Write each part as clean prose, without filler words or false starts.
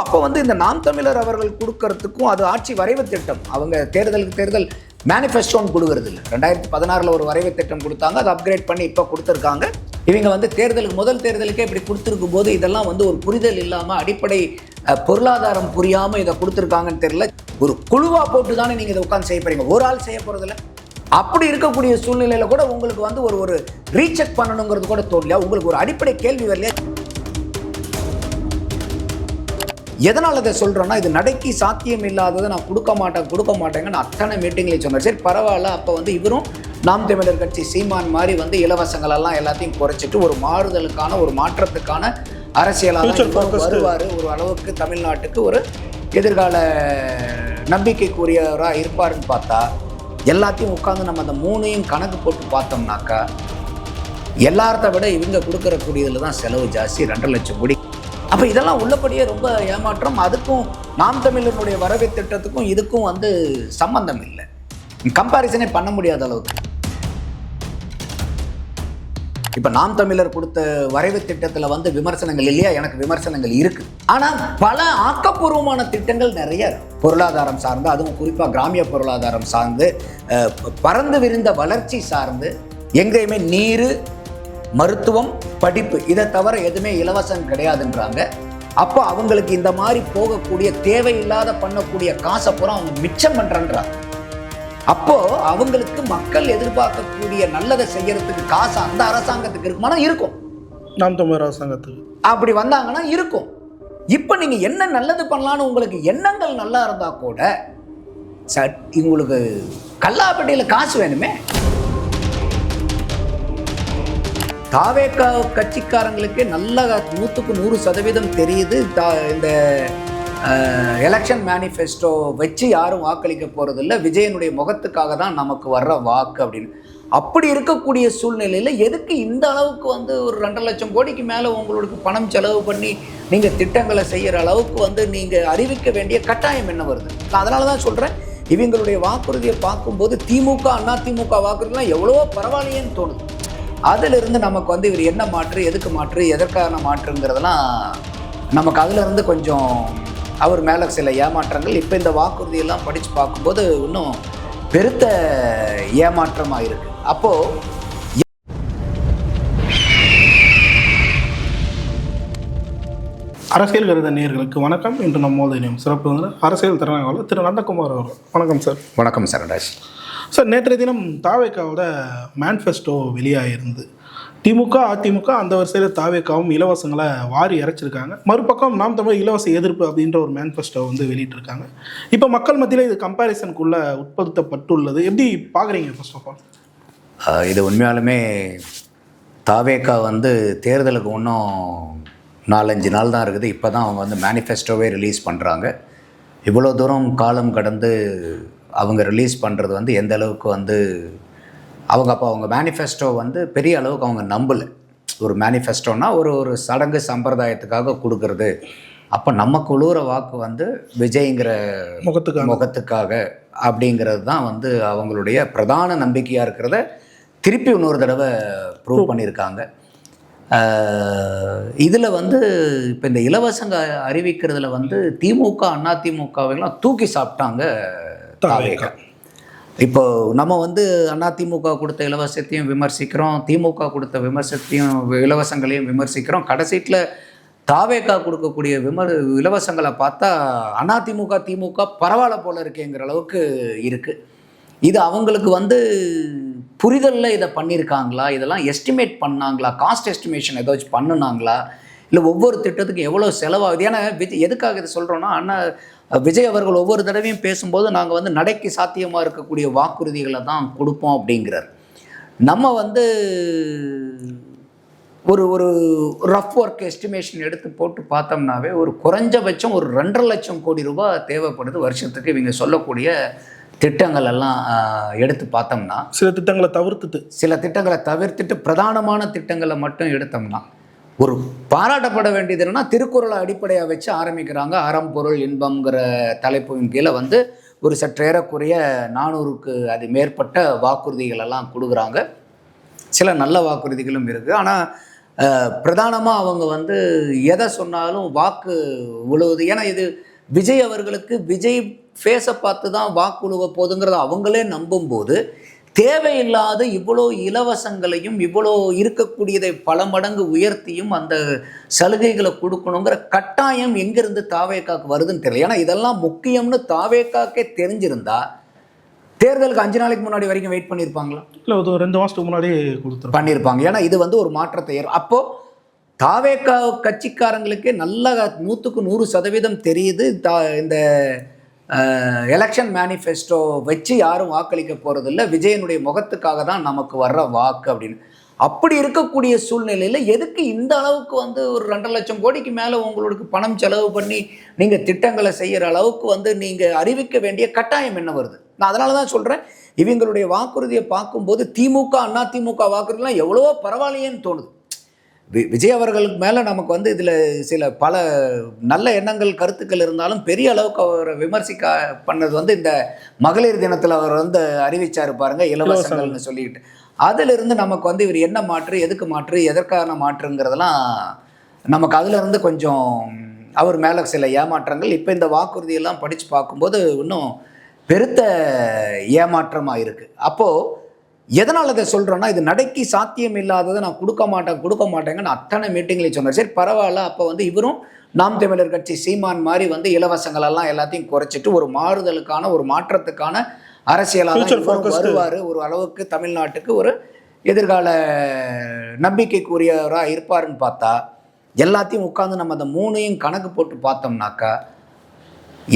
அப்போ வந்து இந்த நாம் தமிழர் அவர்கள் கொடுக்கறதுக்கும் அது ஆட்சி வரைவு திட்டம். அவங்க தேர்தலுக்கு தேர்தல் மேனிஃபெஸ்டோன்னு கொடுக்கறது இல்லை. 2016 ஒரு வரைவு திட்டம் கொடுத்தாங்க, அதை அப்கிரேட் பண்ணி இப்போ கொடுத்துருக்காங்க. இவங்க வந்து தேர்தலுக்கு முதல் தேர்தலுக்கே இப்படி கொடுத்துருக்கும் போது இதெல்லாம் வந்து ஒரு புரிதல் இல்லாமல் அடிப்படை பொருளாதாரம் புரியாமல் இதை கொடுத்துருக்காங்கன்னு தெரியல. ஒரு குழுவாக போட்டு தானே நீங்கள் இதை உட்காந்து செய்ய போறீங்க, ஒரு ஆள் செய்ய போகிறதில்ல. அப்படி இருக்கக்கூடிய சூழ்நிலையில் கூட உங்களுக்கு வந்து ஒரு ரீசெக் பண்ணணுங்கிறது கூட தோணலையா? உங்களுக்கு ஒரு அடிப்படை கேள்வி வரலையா? எதனால் அதை சொல்கிறேன்னா, இது நடைக்கு சாத்தியம் இல்லாததை நான் கொடுக்க மாட்டேங்கன்னு அத்தனை மீட்டிங்லேயும் சொன்னார். சரி பரவாயில்ல, அப்போ வந்து இவரும் நாம் தமிழர் கட்சி சீமான் மாதிரி வந்து இலவசங்களெல்லாம் எல்லாத்தையும் குறைச்சிட்டு ஒரு மாறுதலுக்கான ஒரு மாற்றத்துக்கான அரசியலாக வருவார். ஒரு அளவுக்கு தமிழ்நாட்டுக்கு ஒரு எதிர்கால நம்பிக்கைக்குரியவராக இருப்பாருன்னு பார்த்தா, எல்லாத்தையும் உட்காந்து நம்ம அந்த மூணையும் கணக்கு போட்டு பார்த்தோம்னாக்கா எல்லார்த்த விட இவங்க கொடுக்கறக்கூடியதில் தான் செலவு ஜாஸ்தி, 2.5 லட்சம் கோடி. அப்போ இதெல்லாம் உள்ளபடியே ரொம்ப ஏமாற்றம். அதுக்கும் நாம் தமிழனுடைய வரவு திட்டத்துக்கும் இதுக்கும் வந்து சம்பந்தம் இல்லை, கம்பேரிசனே பண்ண முடியாத அளவுக்கு. இப்போ நாம் தமிழர் கொடுத்த வரைவு திட்டத்தில் வந்து விமர்சனங்கள் இல்லையா? எனக்கு விமர்சனங்கள் இருக்குது. ஆனால் பல ஆக்கப்பூர்வமான திட்டங்கள் நிறைய பொருளாதாரம் சார்ந்து, அதுவும் குறிப்பாக கிராமிய பொருளாதாரம் சார்ந்து, பறந்து விரிந்த வளர்ச்சி சார்ந்து, எங்கேயுமே நீர், மருத்துவம், படிப்பு இதை தவிர எதுவுமே இலவசம் கிடையாதுன்றாங்க. அப்போ அவங்களுக்கு இந்த மாதிரி போகக்கூடிய தேவையில்லாத பண்ணக்கூடிய காசை பூரா அவங்க மிச்சம் பண்ணுறன்றாங்க. அப்போ அவங்களுக்கு மக்கள் எதிர்பார்க்கக்கூடிய நல்லதை செய்யறதுக்கு காசு அந்த அரசாங்கத்துக்கு இருக்குமானா இருக்கும், நாம் தமிழர் அரசாங்கத்துக்கு அப்படி வந்தாங்கன்னா இருக்கும். இப்போ நீங்க என்ன நல்லது பண்ணலான்னு உங்களுக்கு எண்ணங்கள் நல்லா இருந்தா கூட உங்களுக்கு கல்லாப்பட்டியில் காசு வேணுமே. தாவேகா கட்சிக்காரங்களுக்கு நல்ல 100க்கு 100% தெரியுது, இந்த எலெக்ஷன் மேனிஃபெஸ்டோ வச்சு யாரும் வாக்களிக்க போகிறதில்ல, விஜயனுடைய முகத்துக்காக தான் நமக்கு வர்ற வாக்கு அப்படின்னு. அப்படி இருக்கக்கூடிய சூழ்நிலையில் எதுக்கு இந்த அளவுக்கு வந்து ஒரு 2.5 லட்சம் கோடிக்கு மேலே உங்களுக்கு பணம் செலவு பண்ணி நீங்கள் திட்டங்களை செய்கிற அளவுக்கு வந்து நீங்கள் அறிவிக்க வேண்டிய கட்டாயம் என்ன வருது? நான் அதனால தான் சொல்கிறேன், இவங்களுடைய வாக்குறுதியை பார்க்கும்போது திமுக அண்ணா திமுக வாக்குறுதிலாம் எவ்வளவோ பரவாயில்லையேன்னு தோணுது. அதிலிருந்து நமக்கு வந்து இவர் என்ன மாற்று, எதுக்கு மாற்று, எதற்கான மாற்றுங்கிறதெல்லாம் நமக்கு அதிலிருந்து கொஞ்சம் அவர் மேலே சில ஏமாற்றங்கள். இப்போ இந்த வாக்குறுதியெல்லாம் படித்து பார்க்கும்போது இன்னும் பெருத்த ஏமாற்றமாக இருக்குது. அப்போது அரசியல் கருத நேயர்களுக்கு வணக்கம். இன்று நம்மோது சிறப்பு வந்து அரசியல் திறனாய்வாளர் திரு நந்தகுமார் அவர்கள். வணக்கம் சார். வணக்கம் சார். ராஜ் சார், நேற்றைய தினம் தாவேக்காவோட மேனிஃபெஸ்டோ வெளியாகிருந்து திமுக அதிமுக அந்த வரிசையில் தாவேக்காவும் இலவசங்களை வாரி இறைச்சிருக்காங்க. மறுபக்கம் நாம் தமிழ் இலவச எதிர்ப்பு அப்படின்ற ஒரு மேனிஃபெஸ்டோ வந்து வெளியிட்டிருக்காங்க. இப்போ மக்கள் மத்தியில் இது கம்பேரிசனுக்குள்ளே உட்படுத்தப்பட்டுள்ளது. எப்படி பார்க்குறீங்க? ஃபர்ஸ்ட் ஆஃப் ஆல் இது உண்மையாலுமே தாவேக்கா வந்து தேர்தலுக்கு இன்னும் 4-5 நாள் தான் இருக்குது. இப்போ தான் அவங்க வந்து மேனிஃபெஸ்டோவே ரிலீஸ் பண்ணுறாங்க. இவ்வளோ தூரம் காலம் கடந்து அவங்க ரிலீஸ் பண்ணுறது வந்து எந்த அளவுக்கு வந்து அவங்க மேனிஃபெஸ்டோ வந்து பெரிய அளவுக்கு அவங்க நம்பலை. ஒரு மேனிஃபெஸ்டோன்னா ஒரு சடங்கு சம்பிரதாயத்துக்காக கொடுக்கறது. அப்போ நம்ம குழுற வாக்கு வந்து விஜய்ங்கிற முகத்துக்காக அப்படிங்கிறது தான் வந்து அவங்களுடைய பிரதான நம்பிக்கையாக இருக்கிறத திருப்பி இன்னொரு தடவை ப்ரூவ் பண்ணியிருக்காங்க. இதில் வந்து இப்போ இந்த இலவசங்க அறிவிக்கிறதுல வந்து திமுக அதிமுகவையெல்லாம் தூக்கி சாப்பிட்டாங்க தாவேகா. இப்போ நம்ம வந்து அதிமுக கொடுத்த இலவசத்தையும் விமர்சிக்கிறோம், திமுக கொடுத்த இலவசங்களையும் விமர்சிக்கிறோம். கடைசீட்டில் தாவேகா கொடுக்கக்கூடிய இலவசங்களை பார்த்தா அதிமுக திமுக பரவாயில்ல போல இருக்கேங்கிற அளவுக்கு இருக்குது. இது அவங்களுக்கு வந்து புரிதலில் இதை பண்ணியிருக்காங்களா, இதெல்லாம் எஸ்டிமேட் பண்ணாங்களா, காஸ்ட் எஸ்டிமேஷன் ஏதாச்சும் பண்ணினாங்களா, இல்லை ஒவ்வொரு திட்டத்துக்கும் எவ்வளோ செலவாகுது? ஏன்னா எதுக்காக இதை சொல்கிறோன்னா, விஜய் அவர்கள் ஒவ்வொரு தடவையும் பேசும்போது நாங்கள் வந்து நடைக்கு சாத்தியமாக இருக்கக்கூடிய வாக்குறுதிகளை தான் கொடுப்போம் அப்படிங்கிறார். நம்ம வந்து ஒரு ரஃப் ஒர்க் எஸ்டிமேஷன் எடுத்து போட்டு பார்த்தோம்னாவே ஒரு குறைஞ்சபட்சம் ஒரு 2.5 லட்சம் கோடி ரூபாய் தேவைப்படுது வருஷத்துக்கு. இவங்க சொல்லக்கூடிய திட்டங்கள் எல்லாம் எடுத்து பார்த்தோம்னா, சில திட்டங்களை தவிர்த்துட்டு பிரதானமான திட்டங்களை மட்டும் எடுத்தோம்னா, ஒரு பாராட்டப்பட வேண்டியது என்னன்னா, திருக்குறளை அடிப்படையாக வச்சு ஆரம்பிக்கிறாங்க. அறம் பொருள் இன்பம்ங்கிற தலைப்பின் கீழே வந்து ஒரு சற்றேறக்குறைய 400க்கு அது மேற்பட்ட வாக்குறுதிகள் எல்லாம் கொடுக்குறாங்க. சில நல்ல வாக்குறுதிகளும் இருக்குது. ஆனால் பிரதானமாக அவங்க வந்து எதை சொன்னாலும் வாக்கு உழுவுது. ஏன்னா இது விஜய் அவர்களுக்கு விஜய் ஃபேஸை பார்த்து தான் வாக்கு உழுவ போகுதுங்கிறத அவங்களே நம்பும்போது தேவையில்லாத இவ்வளோ இலவசங்களையும் இவ்வளோ இருக்கக்கூடியதை பல மடங்கு உயர்த்தியும் அந்த சலுகைகளை கொடுக்கணுங்கிற கட்டாயம் எங்கேருந்து தாவேக்காக்கு வருதுன்னு தெரியல. ஏன்னா இதெல்லாம் முக்கியம்னு தாவேக்காக்கே தெரிஞ்சிருந்தா தேர்தலுக்கு 5 நாளைக்கு முன்னாடி வரைக்கும் வெயிட் பண்ணியிருப்பாங்களா? இல்லை, ஒரு 2 மாதத்துக்கு முன்னாடி பண்ணியிருப்பாங்க. ஏன்னா இது வந்து ஒரு மாற்றத்தை அப்போது தாவேக்கா கட்சிக்காரங்களுக்கே நல்லா 100க்கு 100% தெரியுது இந்த எலெக்ஷன் மேனிஃபெஸ்டோ வச்சு யாரும் வாக்களிக்க போகிறதில்ல, விஜயனுடைய முகத்துக்காக தான் நமக்கு வர்ற வாக்கு அப்படின்னு. அப்படி இருக்கக்கூடிய சூழ்நிலையில் எதுக்கு இந்த அளவுக்கு வந்து ஒரு 2.5 லட்சம் கோடிக்கு மேலே உங்களுக்கு பணம் செலவு பண்ணி நீங்கள் திட்டங்களை செய்கிற அளவுக்கு வந்து நீங்கள் அறிவிக்க வேண்டிய கட்டாயம் என்ன வருது? நான் அதனால தான் சொல்கிறேன், இவங்களுடைய வாக்குறுதியை பார்க்கும்போது திமுக அதிமுக வாக்குறுதிலாம் எவ்வளவோ பரவாயில்லையேன்னு தோணுது. விஜய் அவர்களுக்கு மேலே நமக்கு வந்து இதில் சில பல நல்ல எண்ணங்கள் கருத்துக்கள் இருந்தாலும் பெரிய அளவுக்கு அவரை விமர்சிக்க பண்ணது வந்து இந்த மகளிர் தினத்தில் அவர் வந்து அறிவிச்சார் பாருங்க, இலவசங்கள்னு சொல்லிக்கிட்டு. அதிலிருந்து நமக்கு வந்து இவர் என்ன மாற்று, எதுக்கு மாற்று, எதற்கான மாற்றுங்கிறதெல்லாம் நமக்கு அதிலிருந்து கொஞ்சம் அவர் மேலே சில ஏமாற்றங்கள். இப்போ இந்த வாக்குறுதியெல்லாம் படித்து பார்க்கும்போது இன்னும் பெருத்த ஏமாற்றமாக இருக்குது. அப்போது எதனால் அதை சொல்கிறேன்னா, இது நடைக்கு சாத்தியம் இல்லாததை நான் கொடுக்க மாட்டேங்கன்னு அத்தனை மீட்டிங்லேயும் சொன்னார். சரி பரவாயில்ல, அப்போ வந்து இவரும் நாம் தமிழர் கட்சி சீமான் மாதிரி வந்து இலவசங்களெல்லாம் எல்லாத்தையும் குறைச்சிட்டு ஒரு மாறுதலுக்கான ஒரு மாற்றத்துக்கான அரசியலாக வருவார். ஒரு அளவுக்கு தமிழ்நாட்டுக்கு ஒரு எதிர்கால நம்பிக்கைக்குரியவராக இருப்பாருன்னு பார்த்தா எல்லாத்தையும் உட்காந்து நம்ம அந்த 3ஐயும் கணக்கு போட்டு பார்த்தோம்னாக்கா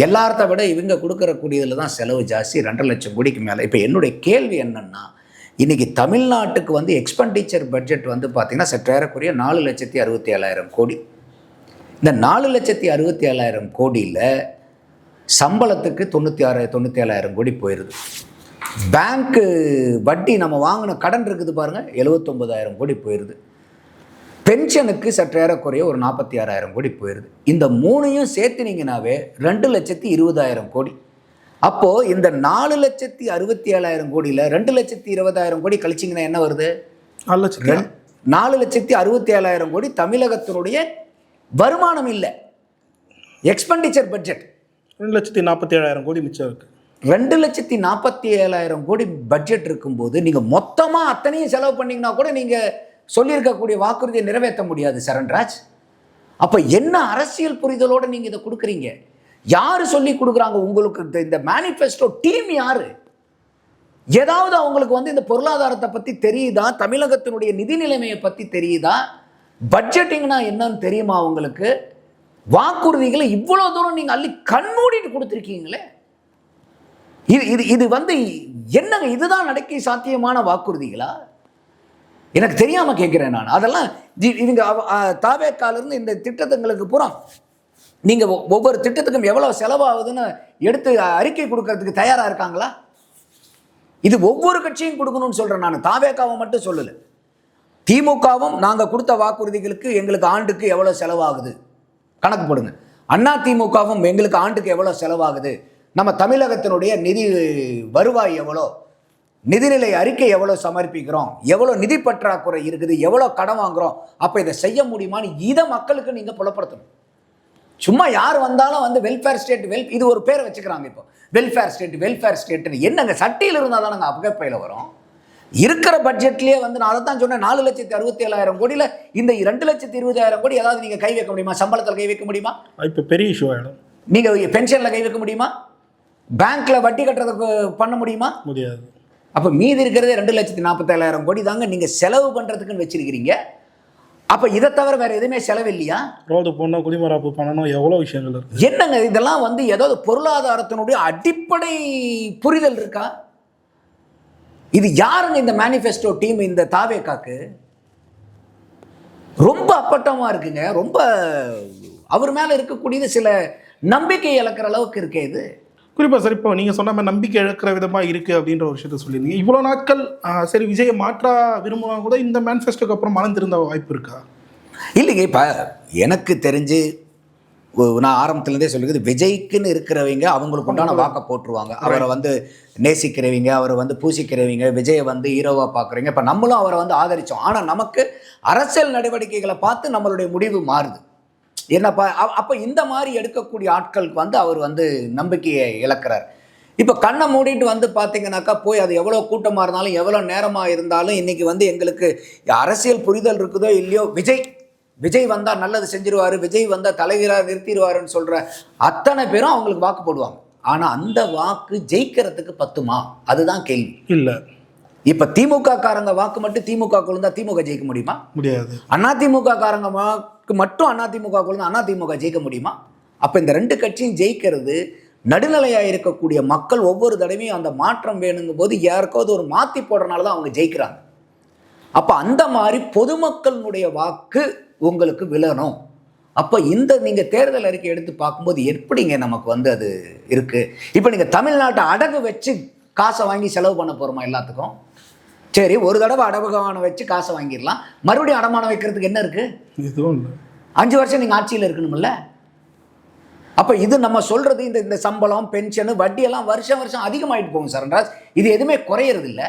எல்லார்த்த விட இவங்க கொடுக்கறக்கூடியதில் தான் செலவு ஜாஸ்தி, 2.5 லட்சம் கோடிக்கு மேலே. இப்போ என்னுடைய கேள்வி என்னென்னா, இன்றைக்கி தமிழ்நாட்டுக்கு வந்து எக்ஸ்பெண்டிச்சர் பட்ஜெட் வந்து பார்த்திங்கன்னா சற்றேறக்குரிய 4,67,000 கோடி. இந்த 4,67,000 கோடியில் சம்பளத்துக்கு 97,000 கோடி போயிடுது. பேங்க்கு வட்டி நம்ம வாங்கின கடன் இருக்குது பாருங்கள், 79,000 கோடி போயிடுது. பென்ஷனுக்கு சற்றேறக்குறைய ஒரு 46,000 கோடி போயிடுது. இந்த 3ஐயும் சேர்த்துனீங்கன்னாவே 2,20,000 கோடி. அப்போது இந்த 4,67,000 கோடியில் 2,20,000 கோடி கழிச்சிங்கன்னா என்ன வருது? 4,67,000 கோடி தமிழகத்தினுடைய வருமானம் இல்லை, எக்ஸ்பெண்டிச்சர் பட்ஜெட். 2,47,000 கோடி மிச்சம் இருக்குது. 2,47,000 கோடி பட்ஜெட் இருக்கும்போது நீங்கள் மொத்தமாக அத்தனையும் செலவு பண்ணிங்கன்னா கூட நீங்கள் சொல்லியிருக்கக்கூடிய வாக்குறுதியை நிறைவேற்ற முடியாது சரண்ராஜ். அப்போ என்ன அரசியல் புரிதலோடு நீங்கள் இதை கொடுக்குறீங்க? யார் சொல்லி கொடுக்குறாங்க உங்களுக்கு? இந்த மேனிஃபெஸ்டோ டீம் யார்? ஏதாவது அவங்களுக்கு வந்து இந்த பொருளாதாரத்தை பற்றி தெரியுதா? தமிழகத்தினுடைய நிதி நிலைமையை பற்றி தெரியுதா? பட்ஜெட்டிங்னா என்னன்னு தெரியுமா அவங்களுக்கு? வாக்குறுதிகளை இவ்வளோ தூரம் நீங்கள் அள்ளி கண்மூடிட்டு கொடுத்துருக்கீங்களே, இது வந்து என்னங்க? இதுதான் நடக்க சாத்தியமான வாக்குறுதிகளா? எனக்கு தெரியாமல் கேட்குறேன் நான். அதெல்லாம் இவங்க தாவேக்காலிருந்து இந்த திட்டத்துங்களுக்கு பூரா நீங்கள் ஒவ்வொரு திட்டத்துக்கும் எவ்வளோ செலவாகுதுன்னு எடுத்து அறிக்கை கொடுக்கறதுக்கு தயாராக இருக்காங்களா? இது ஒவ்வொரு கட்சியும் கொடுக்கணும்னு சொல்கிறேன் நான், தாவேக்காவை மட்டும் சொல்லலை. திமுகவும் நாங்கள் கொடுத்த வாக்குறுதிகளுக்கு எங்களுக்கு ஆண்டுக்கு எவ்வளோ செலவாகுது கணக்கு போடுங்க. அதிமுகவும் எங்களுக்கு ஆண்டுக்கு எவ்வளோ செலவாகுது, நம்ம தமிழகத்தினுடைய நிதி வருவாய் எவ்வளோ, நிதிநிலை அறிக்கை எவ்வளோ சமர்ப்பிக்கிறோம், எவ்வளோ நிதி பற்றாக்குறை இருக்குது, எவ்வளோ கடன் வாங்குகிறோம், அப்போ இதை செய்ய முடியுமான்னு இதை மக்களுக்கு நீங்கள் புலப்படுத்தணும். சும்மா யார் வந்தாலும் வந்து வெல்ஃபேர் ஸ்டேட் இது ஒரு பேரை வச்சுக்கிறாங்க. இப்போ வெல்ஃபேர் ஸ்டேட்டுன்னு என்னங்க? சட்டியில் இருந்தால் தானங்க அபகப்பையில் வரும். இருக்கிற பட்ஜெட்லேயே வந்து நான் அதை தான் சொன்னேன், 4,67,000 கோடியில் இந்த 2,20,000 கோடி ஏதாவது நீங்கள் கை வைக்க முடியுமா? சம்பளத்தில் கை வைக்க முடியுமா? இப்போ பெரிய இஷ்யூ ஆகிடும். நீங்கள் பென்ஷனில் கை வைக்க முடியுமா? பேங்க்கில் வட்டி கட்டுறதுக்கு பண்ண முடியுமா? முடியாது. அப்போ மீதி இருக்கிறதே 2,47,000 கோடி தாங்க நீங்கள் செலவு பண்ணுறதுக்குன்னு வச்சிருக்கிறீங்க. அப்போ இதை தவிர வேறு எதுவுமே செலவு இல்லையா? ரோடு போடணும், குடிமராப்பு பண்ணணும், எவ்வளோ விஷயங்கள் இருக்குது. என்னங்க இதெல்லாம் வந்து ஏதாவது பொருளாதாரத்தினுடைய அடிப்படை புரிதல் இருக்கா? இது யாருங்க இந்த மேனிஃபெஸ்டோ டீம்? இந்த தாவேக்காக்கு ரொம்ப அப்பட்டமாக இருக்குங்க. ரொம்ப அவர் மேலே இருக்கக்கூடியது சில நம்பிக்கை இழக்கிற அளவுக்கு இருக்கே இது. குறிப்பாக சார், இப்போ நீங்கள் சொன்ன மாதிரி நம்பிக்கை இழக்கிற விதமாக இருக்குது அப்படின்ற ஒரு விஷயத்த சொல்லியிருந்தீங்க. இவ்வளோ நாட்கள் சரி விஜயை மாற்றா விரும்பினா கூட இந்த மேனிஃபெஸ்டோக்கு அப்புறம் மனம் திருந்த வாய்ப்பு இருக்கா? இல்லைங்க. இப்போ எனக்கு தெரிஞ்சு நான் ஆரம்பத்துலேருந்தே சொல்லிக்கிறது, விஜய்க்குன்னு இருக்கிறவங்க அவங்களுக்கு உண்டான வாக்கை போட்டுருவாங்க. அவரை வந்து நேசிக்கிறவங்க, அவரை வந்து பூசிக்கிறவங்க, விஜயை வந்து ஹீரோவாக பார்க்குறீங்க. இப்போ நம்மளும் அவரை வந்து ஆதரித்தோம். ஆனால் நமக்கு அரசியல் நடவடிக்கைகளை பார்த்து நம்மளுடைய முடிவு மாறுது. என்னப்பா அப்போ இந்த மாதிரி எடுக்கக்கூடிய ஆட்களுக்கு வந்து அவர் வந்து நம்பிக்கையை இழக்கிறார். இப்போ கண்ணை மூடிட்டு வந்து பார்த்தீங்கன்னாக்கா போய் அது எவ்வளோ கூட்டமாக இருந்தாலும் எவ்வளோ நேரமாக இருந்தாலும் இன்றைக்கி வந்து எங்களுக்கு அரசியல் புரிதல் இருக்குதோ இல்லையோ, விஜய் வந்தால் நல்லது செஞ்சிருவார், விஜய் வந்தால் தலைவராக நிறுத்திடுவாருன்னு சொல்கிற அத்தனை பேரும் அவங்களுக்கு வாக்கு போடுவாங்க. ஆனால் அந்த வாக்கு ஜெயிக்கிறதுக்கு பத்துமா? அதுதான் கேள்வி. இல்லை, இப்போ திமுக காரங்க வாக்கு மட்டும் திமுக குழுந்தா திமுக ஜெயிக்க முடியுமா? முடியாது. அதிமுக காரங்க வாக்கு மட்டும் அதிமுக குழுந்தா அதிமுக ஜெயிக்க முடியுமா? அப்போ இந்த ரெண்டு கட்சியும் ஜெயிக்கிறது நடுநிலையாக இருக்கக்கூடிய மக்கள் ஒவ்வொரு தடவையும் அந்த மாற்றம் வேணுங்கும் போது யாருக்காவது ஒரு மாற்றி போடுறதுனால தான் அவங்க ஜெயிக்கிறாங்க. அப்போ அந்த மாதிரி பொதுமக்களுடைய வாக்கு உங்களுக்கு விழணும். அப்போ இந்த நீங்கள் தேர்தல் அறிக்கை எடுத்து பார்க்கும்போது எப்படிங்க நமக்கு வந்து அது இருக்குது? இப்போ நீங்கள் தமிழ்நாட்டை அடகு வச்சு காசை வாங்கி செலவு பண்ண போகிறோமா எல்லாத்துக்கும்? சரி, ஒரு தடவை அடமானம் வச்சு காசை வாங்கிடலாம், மறுபடியும் அடமானம் வைக்கிறதுக்கு என்ன இருக்குது? இதுவும் 5 வருஷம் நீங்கள் ஆட்சியில் இருக்கணும்ல. அப்போ இது நம்ம சொல்கிறது இந்த சம்பளம், பென்ஷனு, வட்டியெல்லாம் வருஷம் அதிகமாகிட்டு போகும் சார். இது எதுவுமே குறையிறது இல்லை.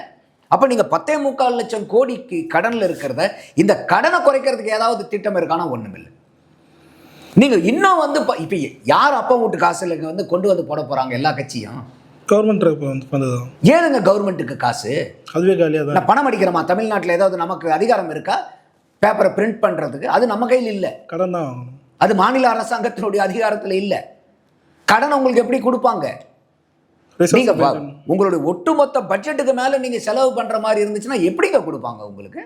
அப்போ நீங்கள் 10.25 லட்சம் கோடிக்கு கடனில் இருக்கிறத இந்த கடனை குறைக்கிறதுக்கு ஏதாவது திட்டம் இருக்கானா? ஒன்றுமில்லை. நீங்கள் இன்னும் வந்து இப்போ யார் அப்பா வீட்டு காசில் வந்து கொண்டு வந்து போட போகிறாங்க? எல்லா கட்சியும் கவர்மெண்ட். ஏதுங்க கவர்மெண்ட்டுக்கு காசு? அதுவே காலியாக தான். நான் பணம் அடிக்கிறோமா? தமிழ்நாட்டில் ஏதாவது நமக்கு அதிகாரம் இருக்கா பேப்பரை பிரிண்ட் பண்ணுறதுக்கு? அது நம்ம கையில் இல்லை. கடன் தான். அது மாநில அரசாங்கத்தினுடைய அதிகாரத்தில் இல்லை. கடன் உங்களுக்கு எப்படி கொடுப்பாங்க? நீங்க உங்களுடைய ஒட்டுமொத்த பட்ஜெட்டுக்கு மேல நீங்க செலவு பண்ற மாதிரி இருந்துச்சுன்னா எப்படிங்க கொடுப்பாங்க உங்களுக்கு?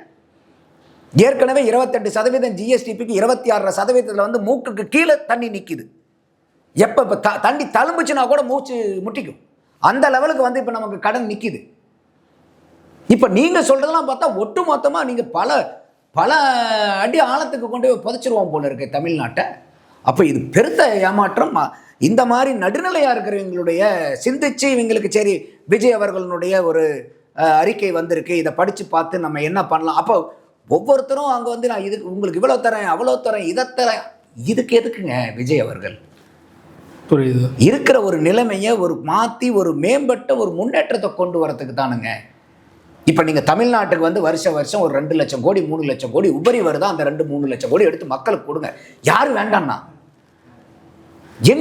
ஏற்கனவே 28% ஜிஎஸ்டிபிக்கு 26% வந்து மூக்குக்கு கீழே தண்ணி நிக்குது. எப்ப தண்ணி தழும்புச்சுன்னா கூட மூச்சு முட்டிக்கும். அந்த லெவலுக்கு வந்து இப்ப நமக்கு கடன் நிக்குது. இப்ப நீங்க சொல்றதெல்லாம் பார்த்தா ஒட்டுமொத்தமா நீங்க பல அடி ஆழத்துக்கு கொண்டு போய் புதைச்சிருவோம் போல இருக்கு தமிழ்நாட்டை. அப்ப இது பெருத்த ஏமாற்றம். இந்த மாதிரி நடுநிலையாக இருக்கிறவங்களுடைய சிந்திச்சு இவங்களுக்கு சரி விஜய் அவர்களுடைய ஒரு அறிக்கை வந்திருக்கு, இதை படித்து பார்த்து நம்ம என்ன பண்ணலாம். அப்போ ஒவ்வொருத்தரும் அங்கே வந்து நான் இதுக்கு உங்களுக்கு இவ்வளோ தரேன், அவ்வளோ தரேன், இதை தரேன். இதுக்கு எதுக்குங்க விஜய் அவர்கள்? புரியுது. இருக்கிற ஒரு நிலைமையை ஒரு மாற்றி ஒரு மேம்பட்ட ஒரு முன்னேற்றத்தை கொண்டு வரதுக்கு தானுங்க. இப்போ நீங்கள் தமிழ்நாட்டுக்கு வந்து வருஷம் ஒரு 2 லட்சம் கோடி 3 லட்சம் கோடி உபரி வருதா? அந்த 2-3 லட்சம் கோடி எடுத்து மக்களுக்கு கொடுங்க. யார் வேண்டாம்னா?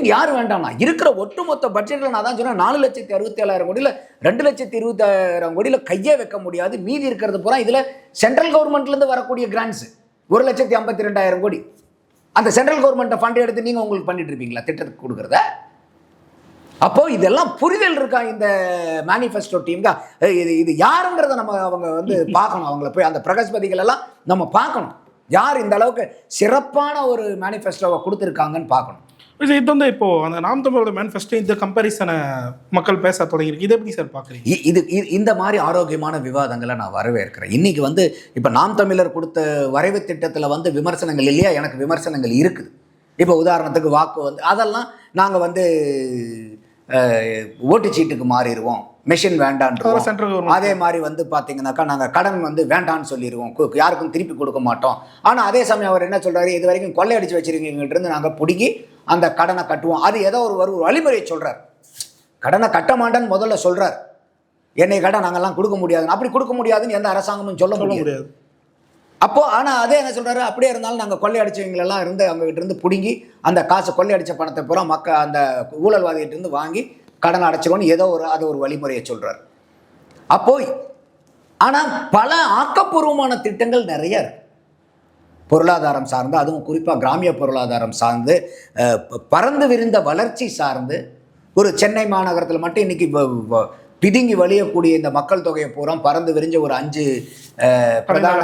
யார் வேண்டாம்னா? இருக்கிற ஒட்டுமொத்த பட்ஜெட்டில் நான் தான் சொன்னேன் 4,67,000 கோடியில் 2,20,000 கோடியில் கையே வைக்க முடியாது. மீதி இருக்கிறது பூரா இதில் சென்ட்ரல் கவர்மெண்ட்லேருந்து வரக்கூடிய கிராண்ட்ஸ் 1,52,000 கோடி. அந்த சென்ட்ரல் கவர்மெண்ட்டை ஃபண்ட் எடுத்து நீங்கள் உங்களுக்கு பண்ணிட்டு இருப்பீங்களா திட்டத்துக்கு கொடுக்குறத? அப்போ இதெல்லாம் புரிதல் இருக்கா இந்த மேனிஃபெஸ்டோ டீம்கா? இது யாருங்கிறத நம்ம அவங்க வந்து பார்க்கணும். அவங்கள போய் அந்த பிரகஸ்பதிகள் எல்லாம் நம்ம பார்க்கணும். யார் இந்த அளவுக்கு சிறப்பான ஒரு மேனிஃபெஸ்டோவை கொடுத்துருக்காங்கன்னு பார்க்கணும். இது வந்து இப்போ அந்த நாம் தமிழோட மேனிஃபெஸ்டோ இந்த கம்பேரிசனை மக்கள் பேச தொடங்கியிருக்கு. இதை எப்படி சார் பார்க்குறீங்க? இந்த மாதிரி ஆரோக்கியமான விவாதங்களை நான் வரவேற்கிறேன். இன்னைக்கு வந்து இப்போ நாம் தமிழர் கொடுத்த வரைவு திட்டத்தில் வந்து விமர்சனங்கள் இல்லையா? எனக்கு விமர்சனங்கள் இருக்குது. இப்போ உதாரணத்துக்கு வாக்கு வந்து அதெல்லாம் நாங்கள் வந்து ஓட்டுச்சீட்டுக்கு மாறிடுவோம், மெஷின் வேண்டான்றோம். அதே மாதிரி வந்து பார்த்தீங்கன்னாக்கா நாங்கள் கடன் வந்து வேண்டான்னு சொல்லிடுவோம், யாருக்கும் திருப்பி கொடுக்க மாட்டோம். ஆனால் அதே சமயம் அவர் என்ன சொல்கிறாரு, இது வரைக்கும் கொள்ளையடிச்சு வச்சிருக்கீங்கிட்ட நாங்கள் பிடிங்கி அந்த கடனை கட்டுவோம். அது ஏதோ ஒரு வழிமுறையை சொல்கிறார். கடனை கட்ட மாட்டேன்னு முதல்ல சொல்கிறார். என்னை கடன் நாங்கள்லாம் கொடுக்க முடியாதுன்னு. அப்படி கொடுக்க முடியாதுன்னு எந்த அரசாங்கமும் சொல்ல முடியாது. அப்போது ஆனால் அதே என்ன சொல்கிறாரு, அப்படியே இருந்தாலும் நாங்கள் கொள்ளையடிச்சவங்களெல்லாம் இருந்து அவங்ககிட்ட இருந்து பிடுங்கி அந்த காசு கொள்ளையடித்த பணத்தை பூரா அந்த ஊழல்வாதிகிட்டேருந்து வாங்கி கடனை அடைச்சிருவோன்னு ஏதோ அது ஒரு வழிமுறையை சொல்கிறார். அப்போது ஆனால் பல ஆக்கப்பூர்வமான திட்டங்கள் நிறைய இருக்கு. பொருளாதாரம் சார்ந்து, அதுவும் குறிப்பாக கிராமிய பொருளாதாரம் சார்ந்து, பறந்து விரிந்த வளர்ச்சி சார்ந்து, ஒரு சென்னை மாநகரத்தில் மட்டும் இன்றைக்கி பிதுங்கி வழியக்கூடிய இந்த மக்கள் தொகையை பூரா பறந்து விரிஞ்ச ஒரு 5 பிரதான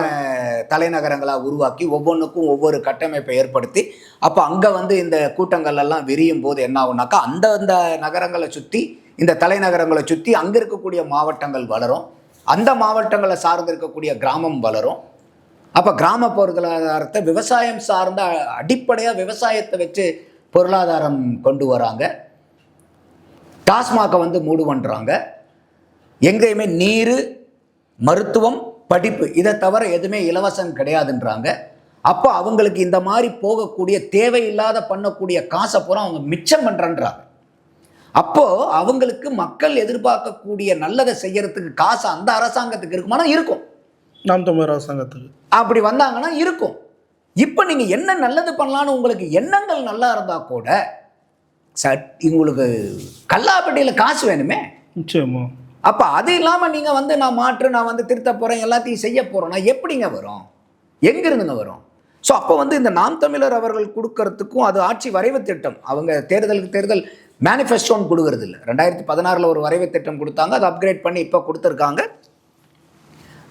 தலைநகரங்களாக உருவாக்கி ஒவ்வொன்றுக்கும் ஒவ்வொரு கட்டமைப்பை ஏற்படுத்தி அப்போ அங்கே வந்து இந்த கூட்டங்கள் எல்லாம் விரியும் போது என்ன ஆகுனாக்கா அந்த நகரங்களை சுற்றி, இந்த தலைநகரங்களை சுற்றி அங்கே இருக்கக்கூடிய மாவட்டங்கள் வளரும். அந்த மாவட்டங்களை சார்ந்து இருக்கக்கூடிய கிராமம் வளரும். அப்போ கிராம பொருளாதாரத்தை விவசாயம் சார்ந்த அடிப்படையாக விவசாயத்தை வச்சு பொருளாதாரம் கொண்டு வராங்க. டாஸ்மாகை வந்து மூடு பண்ணுறாங்க. எங்கேயுமே நீர், மருத்துவம், படிப்பு இதை தவிர எதுவுமே இலவசம் கிடையாதுன்றாங்க. அப்போ அவங்களுக்கு இந்த மாதிரி போகக்கூடிய தேவையில்லாத பண்ணக்கூடிய காசை பூரா அவங்க மிச்சம் பண்ணுறன்றாங்க. அப்போ அவங்களுக்கு மக்கள் எதிர்பார்க்கக்கூடிய நல்லதை செய்யறதுக்கு காசு அந்த அரசாங்கத்துக்கு இருக்குமானா இருக்கும், நாம் தமிழர் அரசாங்கத்துக்கு அப்படி வந்தாங்கன்னா இருக்கும். இப்போ நீங்க என்ன நல்லது பண்ணலான்னு உங்களுக்கு எண்ணங்கள் நல்லா இருந்தா கூட உங்களுக்கு கல்லாப்பட்டியில் காசு வேணுமே. நிச்சயமா. அப்ப அது இல்லாம நீங்க வந்து நான் வந்து திருத்த போறேன் எல்லாத்தையும் செய்ய போறேன்னா எப்படிங்க வரும், எங்கிருந்துங்க வரும்? ஸோ அப்போ வந்து இந்த நாம் தமிழர் அவர்கள் கொடுக்கறதுக்கும் அது ஆட்சி வரைவு திட்டம், அவங்க தேர்தலுக்கு தேர்தல் மேனிஃபெஸ்டோன்னு கொடுக்கறது இல்லை. 2016 ஒரு வரைவு திட்டம் கொடுத்தாங்க, அதை அப்கிரேட் பண்ணி இப்போ கொடுத்துருக்காங்க.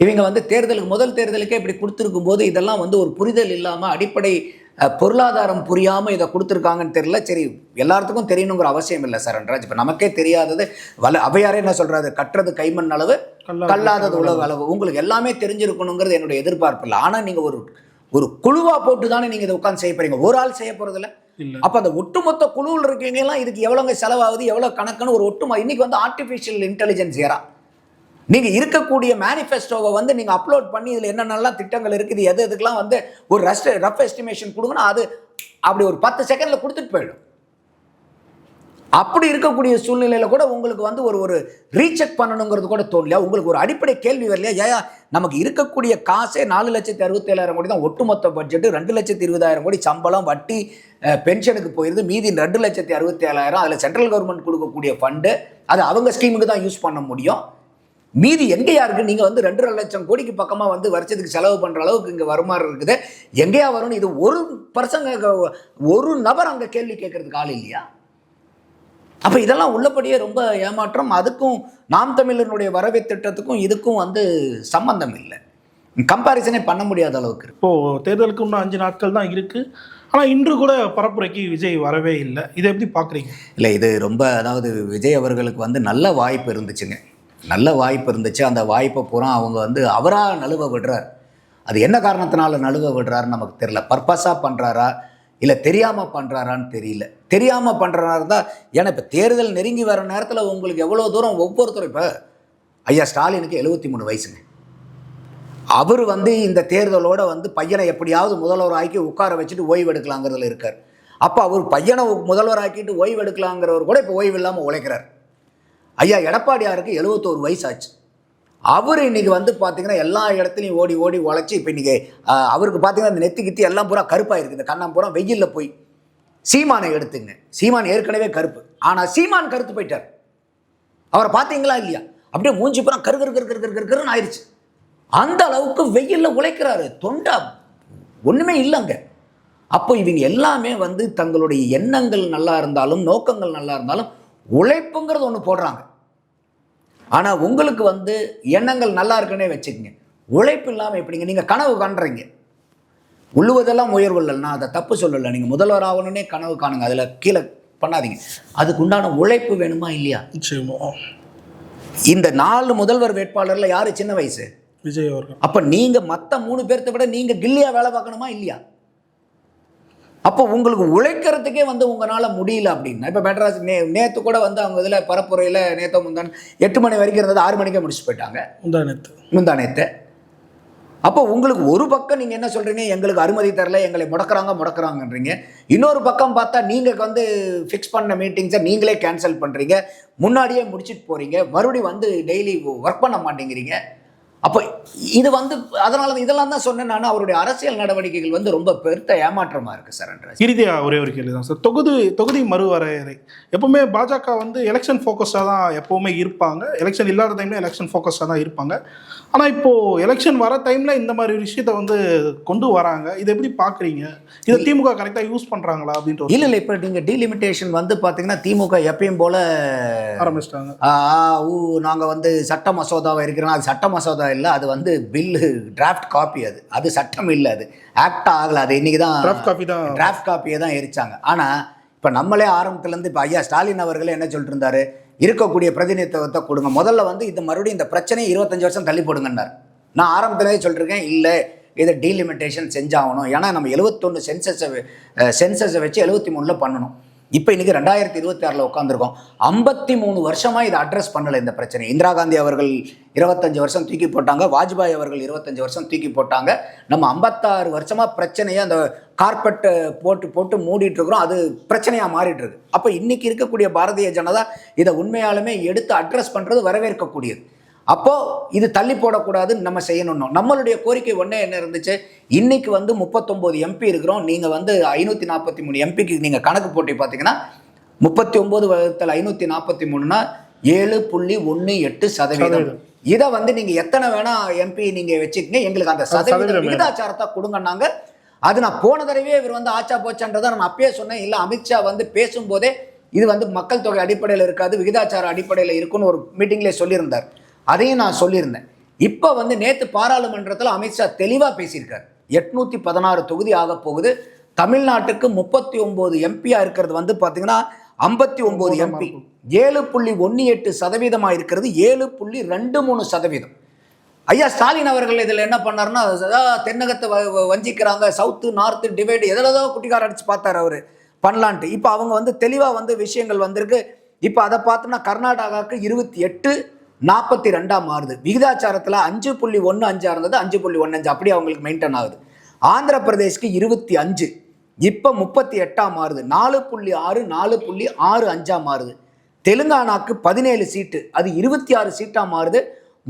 இவங்க வந்து தேர்தலுக்கு முதல் தேர்தலுக்கே இப்படி கொடுத்துருக்கும் போது இதெல்லாம் வந்து ஒரு புரிதல் இல்லாமல் அடிப்படை பொருளாதாரம் புரியாமல் இதை கொடுத்துருக்காங்கன்னு தெரியல. சரி, எல்லாத்துக்கும் தெரியணுங்கிற அவசியம் இல்லை சரண்ராஜ். இப்போ நமக்கே தெரியாதது அவையாரே என்ன சொல்கிறாரு, கட்டுறது கைமண் அளவு கல்லாதது உலக அளவு. உங்களுக்கு எல்லாமே தெரிஞ்சிருக்கணுங்கிறது என்னுடைய எதிர்பார்ப்பு இல்லை. ஆனால் நீங்கள் ஒரு குழுவாக போட்டு தானே நீங்கள் இதை உட்காந்து செய்ய போறீங்க, ஒரு ஆள் செய்ய போகிறதில்ல. அப்போ அந்த ஒட்டுமொத்த குழுவில் இருக்கீங்கலாம் இதுக்கு எவ்வளோங்க செலவாகுது, எவ்வளோ கணக்குன்னு ஒரு இன்னைக்கு வந்து ஆர்டிஃபிஷியல் இன்டெலிஜென்ஸ் ஏரா. நீங்கள் இருக்கக்கூடிய மேனிஃபெஸ்டோவை வந்து நீங்கள் அப்லோட் பண்ணி இதில் என்னென்னலாம் திட்டங்கள் இருக்குது, எதுக்கெல்லாம் வந்து ஒரு ரஃப் எஸ்டிமேஷன் கொடுங்கன்னா அது அப்படி ஒரு 10 செகண்டில் கொடுத்துட்டு போயிடும். அப்படி இருக்கக்கூடிய சூழ்நிலையில் கூட உங்களுக்கு வந்து ஒரு ரீசெக் பண்ணணுங்கிறது கூட தோணலையா? உங்களுக்கு ஒரு அடிப்படை கேள்வி வரலையா? ஏயா நமக்கு இருக்கக்கூடிய காசே 4,67,000 கோடி தான் ஒட்டுமொத்த பட்ஜெட்டு, 2,20,000 கோடி சம்பளம் வட்டி பென்ஷனுக்கு போயிருது, மீதி 2,67,000 அதில் சென்ட்ரல் கவர்மெண்ட் கொடுக்கக்கூடிய ஃபண்டு அது அவங்க ஸ்கீமுக்கு தான் யூஸ் பண்ண முடியும். மீதி எங்கேயா இருக்குது? நீங்கள் வந்து 2.5 லட்சம் கோடிக்கு பக்கமாக வந்து வருஷத்துக்கு செலவு பண்ணுற அளவுக்கு இங்கே வருமானம் இருக்குது, எங்கேயா வரும்னு இது ஒரு நபர் அங்கே கேள்வி கேட்கறதுக்கு ஆள் இல்லையா? அப்போ இதெல்லாம் உள்ளபடியே ரொம்ப ஏமாற்றம். அதுக்கும் நாம் தமிழனுடைய வரவு திட்டத்துக்கும் இதுக்கும் வந்து சம்பந்தம் இல்லை, கம்பேரிசனே பண்ண முடியாத அளவுக்கு. இப்போது தேர்தலுக்கு இன்னும் 5 நாட்கள் தான் இருக்குது, ஆனால் இன்று கூட பரப்புரைக்கு விஜய் வரவே இல்லை. இதை எப்படி பார்க்குறீங்க? இல்லை, இது ரொம்ப, அதாவது விஜய் அவர்களுக்கு வந்து நல்ல வாய்ப்பு இருந்துச்சுங்க, நல்ல வாய்ப்பு இருந்துச்சு. அந்த வாய்ப்பை பூரா அவங்க வந்து அவராக நழுவ விடுறார். அது என்ன காரணத்தினால நழுவ விடுறாருன்னு நமக்கு தெரியல. பர்பஸாக பண்ணுறாரா இல்லை தெரியாமல் பண்ணுறாரான்னு தெரியல. தெரியாமல் பண்ணுறாரு தான். ஏன்னா இப்போ தேர்தல் நெருங்கி வர நேரத்தில் உங்களுக்கு எவ்வளோ தூரம் ஒவ்வொருத்தரும், இப்போ ஐயா ஸ்டாலினுக்கு 73 வயசுங்க, அவர் வந்து இந்த தேர்தலோட வந்து பையனை எப்படியாவது முதல்வர் ஆக்கி உட்கார வச்சுட்டு ஓய்வு எடுக்கலாங்கிறதுல இருக்கார். அப்போ அவர் பையனை முதல்வர் ஆக்கிட்டு ஓய்வு எடுக்கலாங்கிறவர் கூட இப்போ ஓய்வு இல்லாமல் உழைக்கிறார். ஐயா எடப்பாடியாருக்கு 71 வயசு ஆச்சு. அவர் இன்றைக்கி வந்து பார்த்திங்கன்னா எல்லா இடத்துலையும் ஓடி ஓடி உழைச்சி இப்போ இன்றைக்கி அவருக்கு பார்த்திங்கன்னா இந்த நெத்தி கித்தி எல்லாம் பூரா கருப்பாக இருக்குது, இந்த கண்ணம் பூரா வெயிலில் போய். சீமானை எடுத்துங்க, சீமான் ஏற்கனவே கருப்பு, ஆனால் சீமான் கருத்து போயிட்டார். அவரை பார்த்தீங்களா இல்லையா? அப்படியே மூஞ்சி பூரா கருன்னு ஆயிடுச்சு. அந்த அளவுக்கு வெயிலில் உழைக்கிறாரு, தொண்டா ஒன்றுமே இல்லைங்க. அப்போ இவங்க எல்லாமே வந்து தங்களுடைய எண்ணங்கள் நல்லா இருந்தாலும் நோக்கங்கள் நல்லா இருந்தாலும் உழைப்புங்கிறது ஒன்று போடுறாங்க. ஆனால் உங்களுக்கு வந்து எண்ணங்கள் நல்லா இருக்குன்னே வச்சுக்கோங்க, உழைப்பு இல்லாமல் எப்படிங்க? நீங்கள் கனவு காண்றீங்க, உள்ளுவதெல்லாம் உயர்வு இல்லை, நான் அதை தப்பு சொல்லலை. நீங்கள் முதல்வர் ஆகணுன்னே கனவு காணுங்க, அதில் கீழே பண்ணாதீங்க. அதுக்கு உண்டான உழைப்பு வேணுமா இல்லையா? இந்த 4 முதல்வர் வேட்பாளரில் யார் சின்ன வயசு? விஜய் அவர்கள். அப்போ நீங்கள் மற்ற 3 பேர்த்த விட நீங்கள் கில்லியா வேலை பார்க்கணுமா இல்லையா? அப்போ உங்களுக்கு உழைக்கிறதுக்கே வந்து உங்களால் முடியல அப்படின்னா, இப்போ மெட்ராஸ் நேற்று கூட வந்து அவங்க இதில் பரப்புரையில் நேற்று முந்தான் 8 மணி வரைக்கும் இருந்தது, 6 மணிக்கே முடிச்சுட்டு போயிட்டாங்க முந்தா நேற்று. அப்போ உங்களுக்கு ஒரு பக்கம் நீங்கள் என்ன சொல்கிறீங்க, எங்களுக்கு அனுமதி தரல, எங்களை முடக்கிறாங்கன்றீங்க. இன்னொரு பக்கம் பார்த்தா நீங்கள் வந்து ஃபிக்ஸ் பண்ண மீட்டிங்ஸை நீங்களே கேன்சல் பண்ணுறீங்க, முன்னாடியே முடிச்சுட்டு போகிறீங்க, மறுபடியும் வந்து டெய்லி ஒர்க் பண்ண மாட்டேங்கிறீங்க. அப்போ இது வந்து அதனால இதெல்லாம் தான் சொன்னேன் நான், அவருடைய அரசியல் நடவடிக்கைகள் வந்து ரொம்ப பெருத்த ஏமாற்றமாக இருக்குது சார். இறுதியாக ஒரே ஒரு கேள்வி தான் சார். தொகுதி மறுவரையறை எப்பவுமே பாஜக வந்து எலெக்ஷன் ஃபோக்கஸ்டாக தான் எப்போவுமே இருப்பாங்க, எலெக்ஷன் இல்லாத டைமில் எலெக்ஷன் ஃபோக்கஸ்டாக தான் இருப்பாங்க. ஆனால் இப்போது எலெக்ஷன் வர டைமில் இந்த மாதிரி விஷயத்தை வந்து கொண்டு வராங்க, இதை எப்படி பார்க்குறீங்க? இதை திமுக கரெக்டாக யூஸ் பண்ணுறாங்களா அப்படின்ற? இல்லை, இப்போ நீங்கள் டீலிமிட்டேஷன் வந்து பார்த்தீங்கன்னா திமுக எப்பயும் போல் ஆரம்பிச்சிட்டாங்க. நாங்கள் வந்து சட்ட மசோதாவை இருக்கிறோம், அது சட்ட மசோதா இல்லை, அது வந்து பில்லு டிராஃப்ட் காப்பி, அது சட்டம் இல்லை, அது ஆக்ட் ஆகலை, அது இன்றைக்கி தான் டிராஃப்ட் காப்பியை தான் எரிச்சாங்க. ஆனால் இப்போ நம்மளே ஆரம்பத்துலேருந்து இப்போ ஐயா ஸ்டாலின் அவர்களே என்ன சொல்லிட்டு இருந்தாரு, இருக்கக்கூடிய பிரதிநிதித்துவத்தை கொடுங்க, முதல்ல வந்து இது மறுபடியும் இந்த பிரச்சனையை 25 வருஷம் தள்ளி போடுங்கன்னார். நான் ஆரம்பத்திலே சொல்லியிருக்கேன், இல்லை இதை டீலிமிட்டேஷன் செஞ்சாகணும். ஏன்னா நம்ம 71 சென்சஸை வச்சு 73 பண்ணணும். இப்போ இன்னைக்கு 2026 உட்காந்துருக்கோம். 53 வருஷமா இதை அட்ரஸ் பண்ணல இந்த பிரச்சனை. இந்திரா காந்தி அவர்கள் 25 வருஷம் தூக்கி போட்டாங்க, வாஜ்பாய் அவர்கள் 25 வருஷம் தூக்கி போட்டாங்க. நம்ம 56 வருஷமா பிரச்சனையை அந்த கார்பெட்டை போட்டு போட்டு மூடிட்டு இருக்கிறோம். அது பிரச்சனையா மாறிட்டு இருக்கு. அப்போ இன்னைக்கு இருக்கக்கூடிய பாரதிய ஜனதா இதை உண்மையாலுமே எடுத்து அட்ரஸ் பண்றது வரவேற்கக்கூடியது. அப்போ இது தள்ளி போடக்கூடாதுன்னு நம்ம செய்யணும். நம்மளுடைய கோரிக்கை ஒன்றே என்ன இருந்துச்சு, இன்னைக்கு 39 எம்பி இருக்கிறோம். நீங்கள் 543 எம்பிக்கு நீங்கள் கணக்கு போட்டு பார்த்தீங்கன்னா 39 வகுத்தல் 543னா 7.18%. இதை நீங்கள் எத்தனை வேணா எம்பி நீங்கள் வச்சுக்கங்க, எங்களுக்கு அந்த சதவீத விகிதாச்சாரத்தை கொடுங்கன்னாங்க. அது நான் போன தடவையே இவர் ஆச்சா போச்சான்றதை நான் அப்பயே சொன்னேன். இல்லை, அமித்ஷா பேசும்போதே இது மக்கள் தொகை அடிப்படையில் இருக்காது, விகிதாச்சார அடிப்படையில் இருக்குன்னு ஒரு மீட்டிங்லேயே சொல்லியிருந்தார். அதையும் நான் சொல்லியிருந்தேன். இப்போ நேற்று பாராளுமன்றத்தில் அமித்ஷா தெளிவாக பேசியிருக்கார். 816 தொகுதி ஆக போகுது. தமிழ்நாட்டுக்கு 39 எம்பியா இருக்கிறது பார்த்தீங்கன்னா 59 எம்பி, 7.18% இருக்கிறது 7.23%. ஐயா ஸ்டாலின் அவர்கள் இதில் என்ன பண்ணாருன்னா, தென்னகத்தை வஞ்சிக்கிறாங்க, சவுத்து நார்த்து டிவைடு எதில் குட்டிக்கார அடிச்சு பார்த்தார் அவர் பண்ணலான்ட்டு. இப்போ அவங்க தெளிவாக விஷயங்கள் வந்திருக்கு. இப்போ அதை பார்த்தோம்னா கர்நாடகாவுக்கு 28.42 மாறுது. விகிதாச்சாரத்தில் 5.15 இருந்தது 5.15 அப்படி அவங்களுக்கு மெயின்டைன் ஆகுது. ஆந்திர பிரதேஷ்க்கு 25, இப்போ 38 மாறுது. 4.6 4.65 மாறுது. தெலுங்கானாக்கு 17 சீட்டு, அது 26 சீட்டா மாறுது.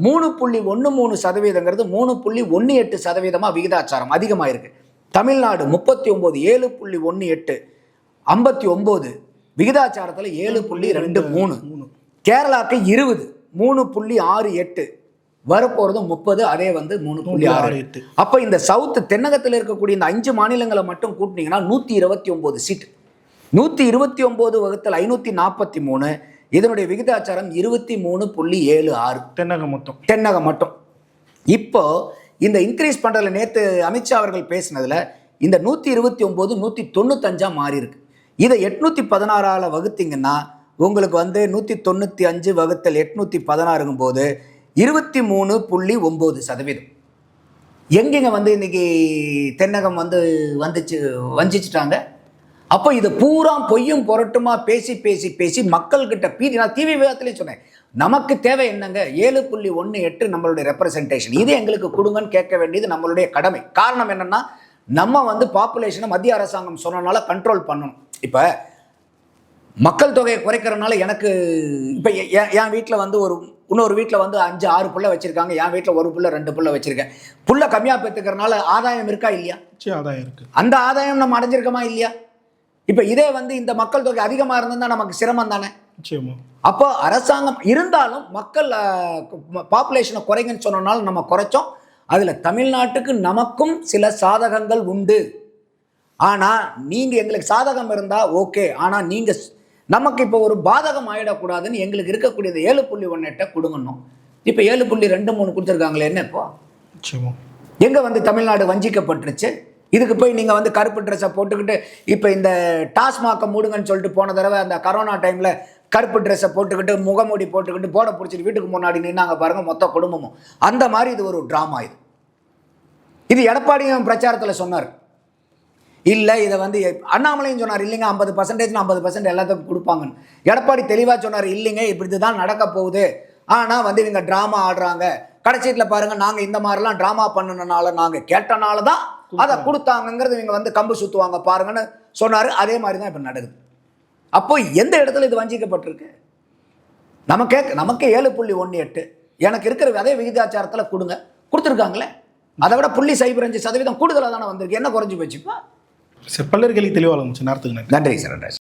3.13%, 3.18% விகிதாச்சாரம் அதிகமாக இருக்கு. தமிழ்நாடு 39, 7.18, 59 விகிதாச்சாரத்தில் 7.23. கேரளாக்கு 20, 3.68, வரப்போகிறது 30, அதே 3.68. அப்போ இந்த சவுத் தென்னகத்தில் இருக்கக்கூடிய இந்த 5 மாநிலங்களை மட்டும் கூட்டினீங்கன்னா 129 சீட்டு. 129 வகுத்தல் 543, இதனுடைய விகிதாச்சாரம் 23.76. தென்னகம் மட்டும். இப்போ இந்த இன்க்ரீஸ் பண்றதுல நேற்று அமித்ஷா அவர்கள் பேசினதுல இந்த 129 195 மாறி இருக்கு. இதை 816 வகுத்தீங்கன்னா உங்களுக்கு 195 வகுத்தல் 816 போது 23.9%. எங்கெங்க இன்னைக்கு தென்னகம் வஞ்சிச்சுட்டாங்க. அப்போ இது பூரா பொய்யும் பொருட்டுமா பேசி பேசி பேசி மக்கள்கிட்ட பீதி. நான் டிவி விவாதத்திலேயே சொன்னேன், நமக்கு தேவை என்னங்க 7.18 நம்மளுடைய ரெப்ரசன்டேஷன், இது எங்களுக்கு கொடுங்கன்னு கேட்க வேண்டியது நம்மளுடைய கடமை. காரணம் என்னன்னா, நம்ம பாப்புலேஷனை மத்திய அரசாங்கம் சொன்னனால கண்ட்ரோல் பண்ணணும். இப்போ மக்கள் தொகையை குறைக்கிறதுனால எனக்கு இப்போ என் வீட்டில் இன்னொரு வீட்டில் 5 6 புள்ள வச்சிருக்காங்க. என் வீட்டில் 1 புள்ள 2 புள்ள வச்சிருக்கேன். புள்ள கம்மியாக பெற்றுக்கிறதுனால ஆதாயம் இருக்கா இல்லையா? ஆதாயம் இருக்கு. அந்த ஆதாயம் நம்ம அடைஞ்சிருக்கோமா இல்லையா? இப்போ இதே இந்த மக்கள் தொகை அதிகமாக இருந்ததுன்னா நமக்கு சிரமம் தானே. அப்போ அரசாங்கம் இருந்தாலும் மக்கள் பாப்புலேஷனை குறைங்கன்னு சொன்னனால நம்ம குறைச்சோம். அதில் தமிழ்நாட்டுக்கு நமக்கும் சில சாதகங்கள் உண்டு. ஆனால் நீங்கள் எங்களுக்கு சாதகம் இருந்தால் ஓகே, ஆனால் நீங்கள் நமக்கு இப்போ ஒரு பாதகம் ஆகிடக்கூடாதுன்னு எங்களுக்கு இருக்கக்கூடியது 7.18 கொடுங்கணும். இப்போ 7.23 கொடுத்துருக்காங்களே, என்ன இப்போ எங்கே தமிழ்நாடு வஞ்சிக்கப்பட்டுருச்சு? இதுக்கு போய் நீங்கள் கருப்பு ட்ரெஸ்ஸை போட்டுக்கிட்டு இப்போ இந்த டாஸ்மாகை மூடுங்கன்னு சொல்லிட்டு போன தடவை அந்த கரோனா டைமில் கருப்பு ட்ரெஸ்ஸை போட்டுக்கிட்டு முகமூடி போட்டுக்கிட்டு போட பிடிச்சிட்டு வீட்டுக்கு முன்னாடி நின்னாங்க பாருங்க, மொத்த குடும்பமும். அந்த மாதிரி இது ஒரு ட்ராமா. இது எடப்பாடியும் பிரச்சாரத்தில் சொன்னார். இல்லை இதை அண்ணாமலையும் சொன்னார், இல்லைங்க 50% 50% எல்லாத்துக்கும் கொடுப்பாங்கன்னு. எடப்பாடி தெளிவாக சொன்னார், இல்லைங்க இப்படி தான் நடக்க போகுது. ஆனால் இவங்க ட்ராமா ஆடுறாங்க. கடைசியில் பாருங்க, நாங்கள் இந்த மாதிரிலாம் ட்ராமா பண்ணனால, நாங்கள் கேட்டனால தான் அதை கொடுத்தாங்கிறது இவங்க கம்பு சுற்றுவாங்க பாருங்கன்னு சொன்னார். அதே மாதிரி தான் இப்போ நடக்குது. அப்போ எந்த இடத்துல இது வஞ்சிக்கப்பட்டிருக்கு? நமக்கு 7.18 எனக்கு இருக்கிற அதே விகிதாச்சாரத்தில் கொடுத்துருக்காங்களே. அதை விட 0.05% கூடுதலாக தானே வந்திருக்கு. என்ன குறைஞ்சி போச்சுப்பா? பல்லர்களுக்கு தெளிவாக நேரத்துக்கு நன்றி சார்.